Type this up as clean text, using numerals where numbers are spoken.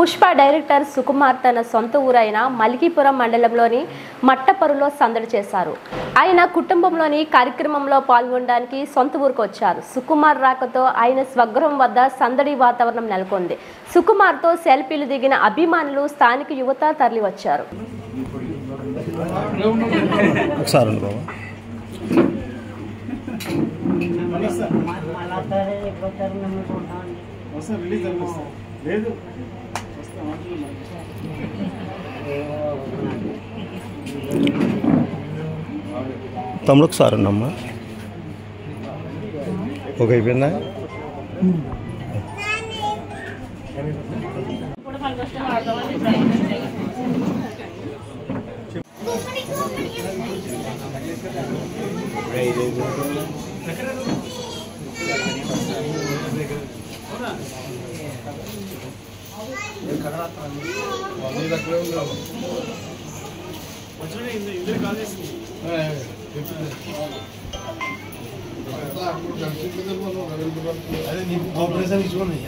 Pushpa director Sukumar తన సొంత ఊరైన మల్కీపురం మండలంలోని మట్టపరులో సందడి చేశారు. ఆయన కుటుంబంలోని కార్యక్రమంలో పాల్గొనడానికి సొంత ఊరికి వచ్చారు. సుకుమార్ రాకతో ఆయన స్వగృహం వద్ద సందడి వాతావరణం నెలకొంది. సుకుమార్తో సెల్ఫీలు దిగిన అభిమానులు, స్థానిక యువత తరలి వచ్చారు. తమ్ముడు ఒకసారి అమ్మా ఒక అయిపోయిందా? అదే నీకు ఆపరేషన్ ఇచ్చుకున్నాయి.